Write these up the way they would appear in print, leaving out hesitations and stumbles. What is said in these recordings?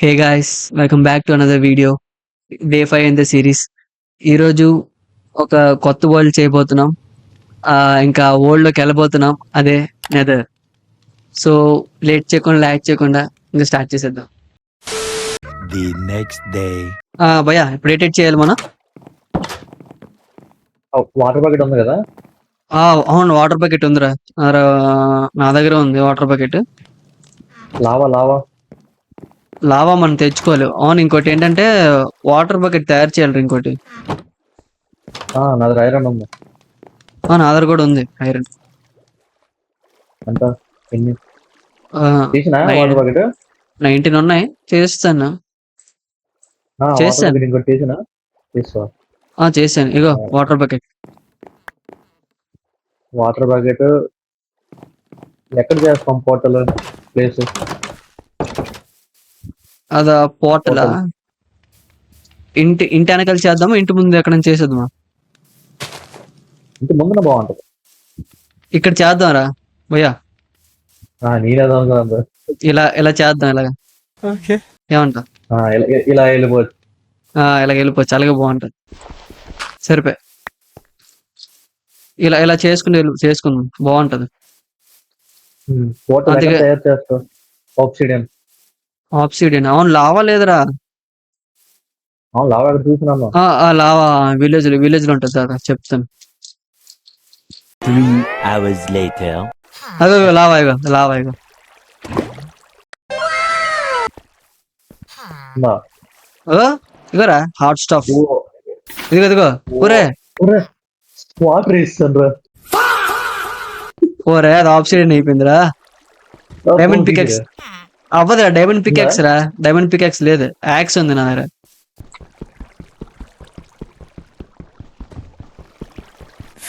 Hey guys, welcome back to another video. Day 5 in the series. ఈరోజు ఒక కొత్త world చేయబోతున్నాం. ఇంకా వరల్డ్లోకి వెళ్ళబోతున్నాం, అదే నెదర్. సో లేట్ చేయకుండా లాగ్ చేయకుండా ఇంకా స్టార్ట్ చేసేద్దాం. The next day. భయ్యా ఇప్పుడు ఎడిట్ చేయాలి మనం. వాటర్ బకెట్ ఉంది కదా. అవును, వాటర్ బకెట్ ఉందిరా. నా దగ్గర ఉంది వాటర్ బకెట్. లావా లావా మనం తెచ్చుకోవాలి. అవును, ఇంకోటి ఏంటంటే వాటర్ బకెట్ తయారు చేయాలి. ఇంకోటి నాది ఐరన్ ఉంది. నా దగ్గర కూడా ఉంది ఐరన్. ఎంత ఎన్ని తీసినా వాటర్ బకెట్ 19 ఉన్నాయి, చేస్తాను. వాటర్ చేశాను. బకెట్ ఇంకోటి తీసినా తీసుకో. చేశాను. ఇగో వాటర్ బకెట్. వాటర్ బకెట్ ఎక్కడ చేస్తాం? పోర్టల్ ప్లేస్ అదా పోర్టలా? ఇంటి వెనకాల చేద్దామా, ఇంటి ముందు ఎక్కడ చేసేద్దామా? ఇంటి ముందున బాగుంటది. ఇక్కడ చేద్దాం రా భయ్యా. నేనేదా ఇలా చేద్దాం. ఇలాగా ఏమంటా? ఇలా వెళ్ళిపోవచ్చు. ఇలా వెళ్ళిపోవచ్చు, అలాగే బాగుంటది. సరిపోయి ఇలా చేసుకుందాం, బాగుంటది. పోర్టల్ అందుకే తయారు చేస్తావు. ఆప్సిడియన్. అవును, లావా లేదురా. లావా ఎక్కడ చూసినాను. లావా విలేజ్ లో ఉంటుంది కదా, చెప్తాను. 3 hours later. అదే లావా ఇగో. ఇగోరా హాట్ స్టఫ్. ఇదిగో ఊరే వాటర్ వేస్తాను. ఓరే, అది ఆప్సిడియన్ అయిపోయిందిరా. డైమండ్ పికెక్స్ అవ్వదురా. డైమండ్ పికెక్స్ రా. డైమండ్ పికెక్స్ లేదు, యాక్స్ ఉంది నా దగ్గర.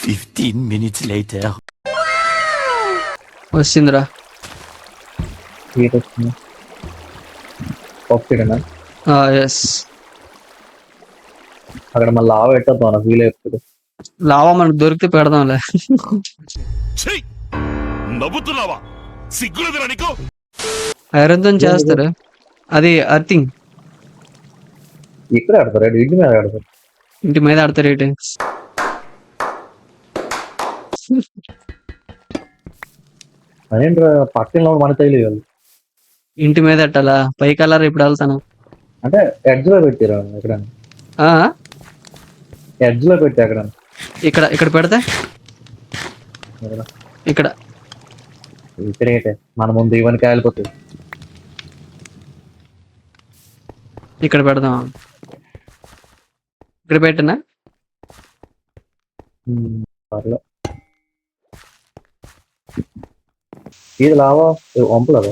15 minutes later. వచ్చిందిరా. ఎస్. అక్కడ మళ్ళీ లావా పెట్టద్దాం, నాకు వీలు అయిపోతుంది. లావా మనకు దొరికితే పెడదాంలే. నవ్వుతున్నావా? సిగ్గులేదురా నీకు? ఐరన్ తో చేస్తారు, అది అర్థింగ్. ఇక్కడ ఆడతారు, ఇంటి మీద ఆడతారు. ఇంటి మీద ఆడతారు ఏంటి? అదేంట్రా పక్కన మన తెలియదు. ఇంటి మీద అట్టాలా? పై కలర్ ఇప్పుడు వెళ్తాను అంటే ఎడ్జ్ లో పెట్టారా? ఎక్కడ ఎడ్జ్ లో పెట్టి అక్కడ ఇక్కడ పెడితే ఇక్కడ ఇక్కడైతే మన ముందు ఇవన్నీ కాలిపోతుంది. ఇక్కడ పెడదాం. ఇక్కడ పెట్టినా ఇది లావా వంపలేదు.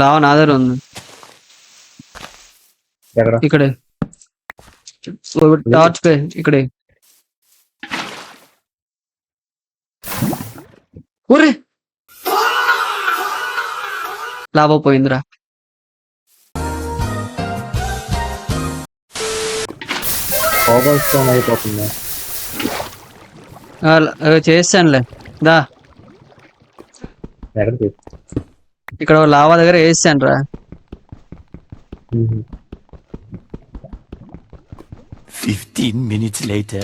లావా నా దగ్గర ఉంది. ఎక్కడ? ఇక్కడే టార్చ్ పే. ఇక్కడే. ఊరే లావా పోయిందిరా. అయిపోతుందా? చేస్తానులే దా. ఎక్కడ ఇక్కడ లావా దగ్గర వేసాను రా. 15 minutes later.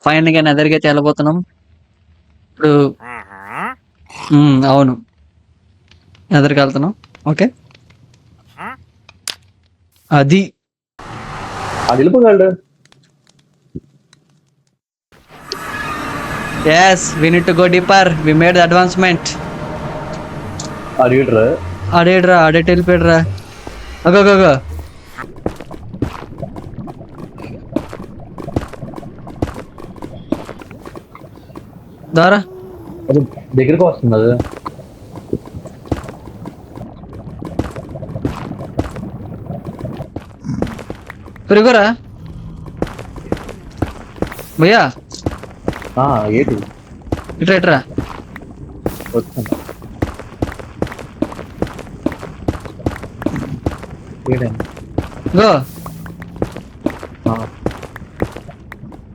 ఫైనల్ గా ఎదరికైతే వెళ్ళబోతున్నాం ఇప్పుడు. అవును, ఎదరికి వెళ్తున్నాం. ఓకే, అది వెళ్ళిపోగలడు. yes, we need to go deeper. We made the advancement. అడిగిట్రా అడేటి వెళ్ళిపోయాడురా. అగో దారా దగ్గరికి వస్తుంది అది. పెరుగురా భయ్యా. ఏంటి ఇట్రా వస్తుంది. గో,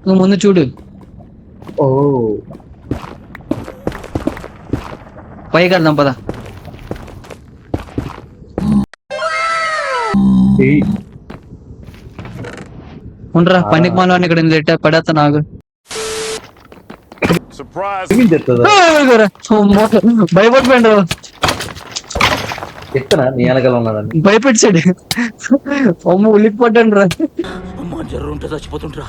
నువ్వు ముందు చూడు. పైకి వెళ్దాం పద. ఏయ్, ఉండరా పనికి మనం ఇక్కడ పడేస్తా నాకు. సర్ప్రైజ్. ఏమేం చెప్తుందా భయపడిపోయిండు, చెప్తానా నీ వెనకాల ఉన్నాడని. భయపెట్టాడు. అమ్మ ఉలికి పడ్డాను రా. అమ్మా జర్ర ఉంటే చచ్చిపోతుంటరా.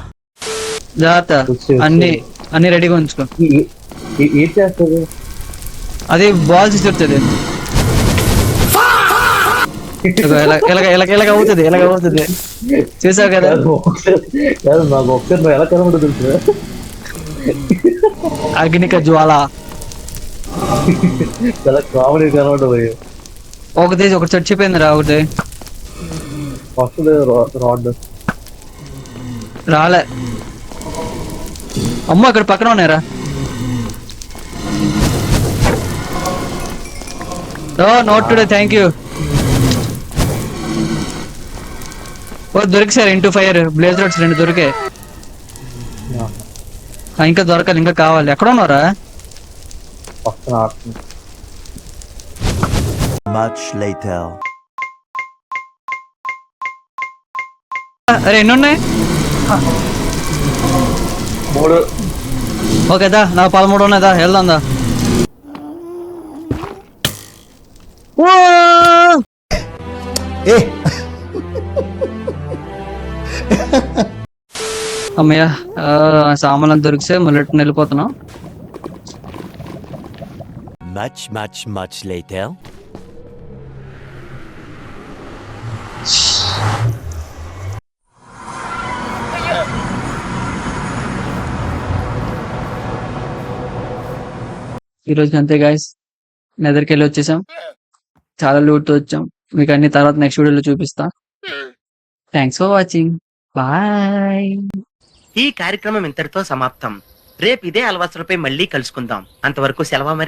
జాగ్రత్త, అన్ని రెడీగా ఉంచుకో. ఏం చేస్తుంది? అది బాల్స్ చెప్తుంది. ఎలాగ అవుతుంది చూసావు కదా. కాదు, నాకు ఒకసారి నువ్వు ఎలా కనబడదు తెలుసు. అగ్నిక జ్వాల చాలా కామెడీ కనబడదు. ఒకటి చచ్చిపోయింది రా. ఒకటి వస్తుంది రాడ్. రాలే. అమ్మ ఇక్కడ పక్కన ఉన్నాయరా. Not today, thank you. దొరికి సార్ ఇంటూ ఫైర్ బ్లేజ్ రోడ్స్ 2 దొరికే. ఇంకా దొరకాలి, ఇంకా కావాలి. ఎక్కడ ఉన్నారా? పక్కన ఆడుతుంది. Much later. అరే ఎన్ని ఉన్నాయి? 3. ఓకే దా, నా 13 ఉన్నాయిదా, వెళ్దాం దా. అమ్మయ్య, సామాన్లు దొరికితే మళ్ళీ వెళ్ళిపోతున్నాం. Much later. ఈరోజు అంతే గాయస్, నెదర్కి వెళ్ళి వచ్చేసాం. చాలా లూట్ వచ్చాం. మీకు అన్ని తర్వాత నెక్స్ట్ వీడియోలో చూపిస్తా. Thanks for watching, bye. ఈ కార్యక్రమం ఇంతటితో సమాప్తం. రేపు ఇదే అలవాసులపై మళ్ళీ కలుసుకుందాం. అంతవరకు సెలవు మరి.